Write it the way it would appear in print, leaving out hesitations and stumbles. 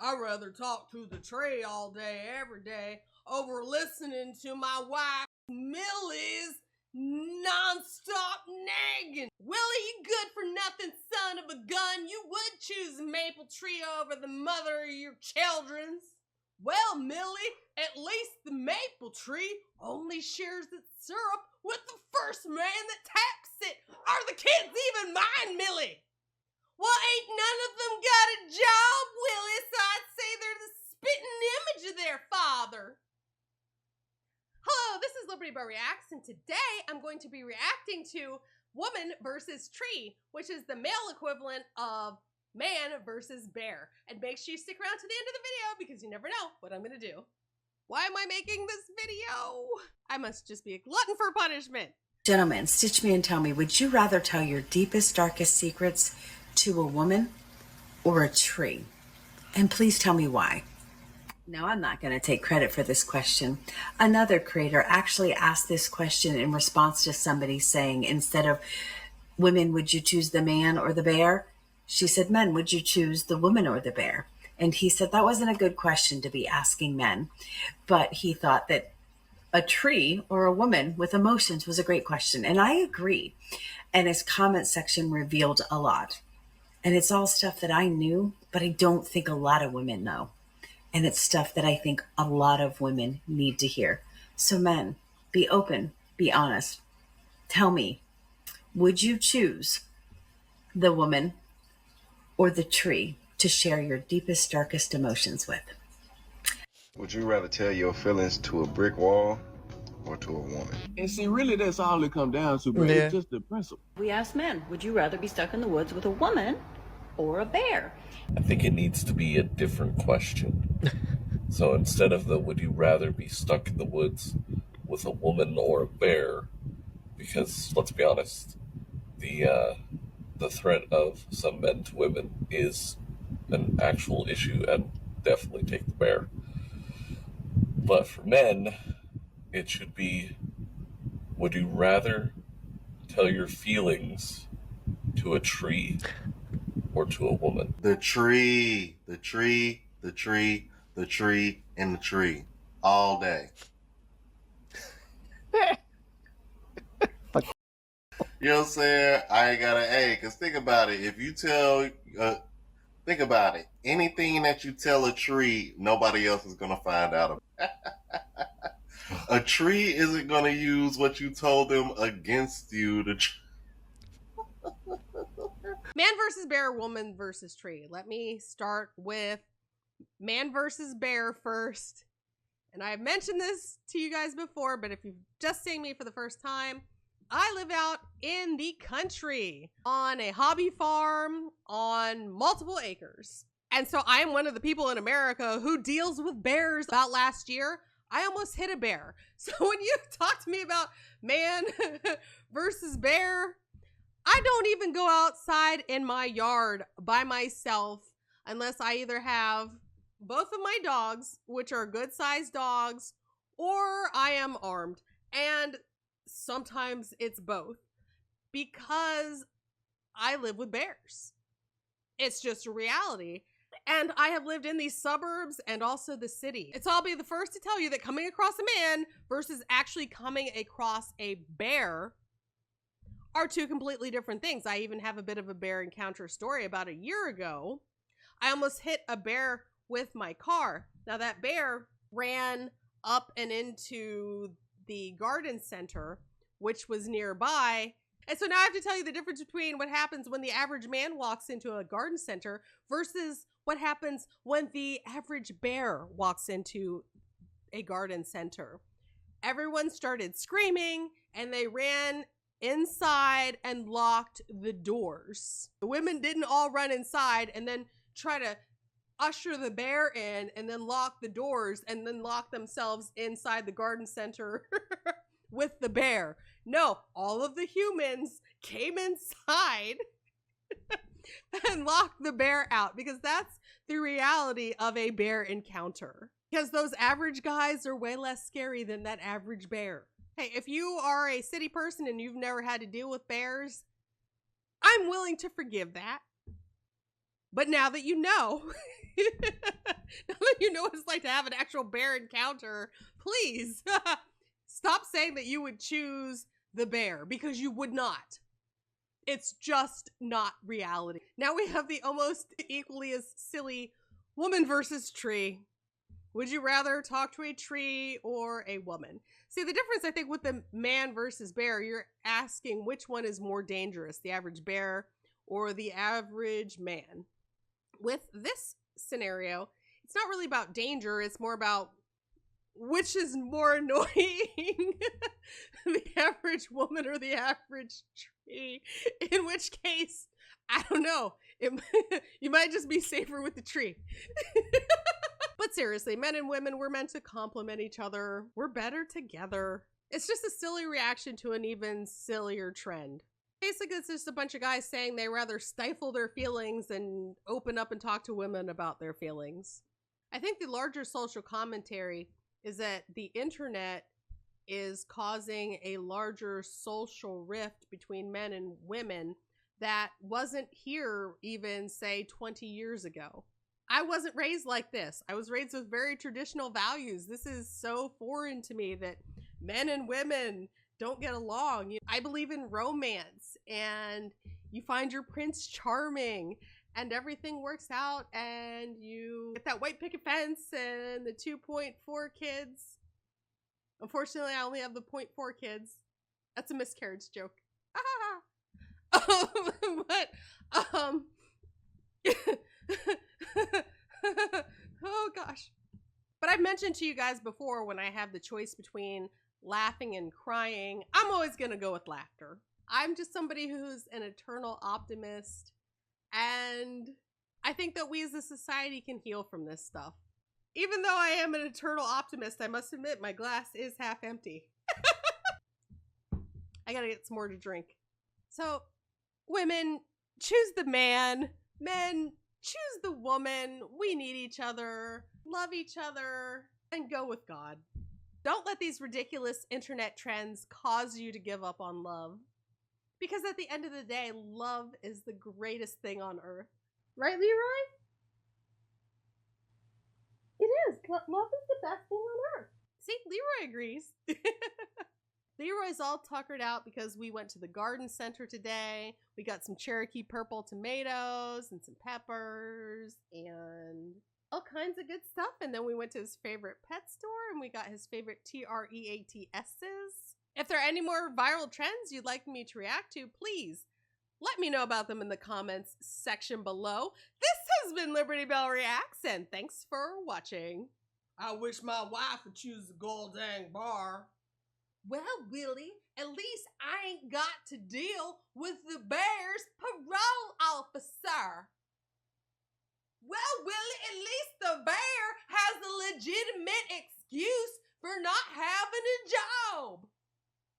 I'd rather talk to the tree all day, every day, over listening to my wife Millie's non-stop nagging. Willie, you good for nothing son of a gun. You would choose a maple tree over the mother of your children's. Well, Millie, at least the maple tree only shares its syrup with the first man that taps it. Are the kids even mine, Millie? Well, ain't none of them got a job, Willie, so I'd say they're the spitting image of their father. Hello, this is Liberty Belle Reacts, and today I'm going to be reacting to woman versus tree, which is the male equivalent of man versus bear. And make sure you stick around to the end of the video because you never know what I'm going to do. Why am I making this video? I must just be a glutton for punishment. Gentlemen, stitch me and tell me, would you rather tell your deepest, darkest secrets to a woman or a tree? And please tell me why. Now, I'm not going to take credit for this question. Another creator actually asked this question in response to somebody saying, instead of women, would you choose the man or the bear? She said, men, would you choose the woman or the bear? And he said that wasn't a good question to be asking men, but he thought that a tree or a woman with emotions was a great question. And I agree. And his comment section revealed a lot. And it's all stuff that I knew, but I don't think a lot of women know. And it's stuff that I think a lot of women need to hear. So men, be open, be honest. Tell me, would you choose the woman or the tree to share your deepest, darkest emotions with? Would you rather tell your feelings to a brick wall or to a woman? And see, really, that's all it comes down to, but it's just the principle. We asked men, would you rather be stuck in the woods with a woman or a bear? I think it needs to be a different question. So instead of the would you rather be stuck in the woods with a woman or a bear, because let's be honest, the threat of some men to women is an actual issue, and definitely take the bear. But for men, it should be, would you rather tell your feelings to a tree or to a woman? The tree, the tree, the tree, the tree, and the tree. All day. You know what I'm saying? I ain't got an A, because think about it. If you tell, think about it. Anything that you tell a tree, nobody else is going to find out about. A tree isn't going to use what you told them against you. Man versus bear, woman versus tree. Let me start with man versus bear first. And I've mentioned this to you guys before, but if you've just seen me for the first time, I live out in the country on a hobby farm on multiple acres. And so I am one of the people in America who deals with bears. About last year, I almost hit a bear. So when you talk to me about man versus bear, I don't even go outside in my yard by myself unless I either have both of my dogs, which are good sized dogs, or I am armed. And sometimes it's both, because I live with bears. It's just a reality. And I have lived in these suburbs and also the city. So I'll be the first to tell you that coming across a man versus actually coming across a bear are two completely different things. I even have a bit of a bear encounter story. About a year ago, I almost hit a bear with my car. Now that bear ran up and into the garden center, which was nearby. And so now I have to tell you the difference between what happens when the average man walks into a garden center versus what happens when the average bear walks into a garden center. Everyone started screaming and they ran inside and locked the doors. The women didn't all run inside and then try to usher the bear in and then lock the doors and then lock themselves inside the garden center with the bear. No, all of the humans came inside and locked the bear out, because that's the reality of a bear encounter. Because those average guys are way less scary than that average bear. Hey, if you are a city person and you've never had to deal with bears, I'm willing to forgive that. But now that you know, you know what it's like to have an actual bear encounter, please stop saying that you would choose the bear, because you would not. It's just not reality. Now we have the almost equally as silly woman versus tree. Would you rather talk to a tree or a woman? See, the difference, I think, with the man versus bear, you're asking which one is more dangerous, the average bear or the average man. With this scenario, it's not really about danger. It's more about which is more annoying, the average woman or the average tree. In which case, I don't know. You might just be safer with the tree. But seriously, men and women, we're meant to complement each other. We're better together. It's just a silly reaction to an even sillier trend. Basically, it's just a bunch of guys saying they rather stifle their feelings than open up and talk to women about their feelings. I think the larger social commentary is that the internet is causing a larger social rift between men and women that wasn't here even, say, 20 years ago. I wasn't raised like this. I was raised with very traditional values. This is so foreign to me that men and women don't get along. I believe in romance, and you find your Prince Charming, and everything works out, and you get that white picket fence and the 2.4 kids. Unfortunately, I only have the 0.4 kids. That's a miscarriage joke. Oh gosh. But I've mentioned to you guys before, when I have the choice between laughing and crying, I'm always gonna go with laughter. I'm just somebody who's an eternal optimist, and I think that we as a society can heal from this stuff. Even though I am an eternal optimist, I must admit my glass is half empty. I gotta get some more to drink. So, women, choose the man. Men, choose the woman. We need each other, love each other, and go with God. Don't let these ridiculous internet trends cause you to give up on love. Because at the end of the day, love is the greatest thing on earth. Right, Leroy? It is. Love is the best thing on earth. See, Leroy agrees. Leroy's all tuckered out because we went to the garden center today. We got some Cherokee purple tomatoes and some peppers and all kinds of good stuff. And then we went to his favorite pet store and we got his favorite TREATS's. If there are any more viral trends you'd like me to react to, please let me know about them in the comments section below. This has been Liberty Belle Reacts, and thanks for watching. I wish my wife would choose the gold dang bar. Well, Willie, at least I ain't got to deal with the bears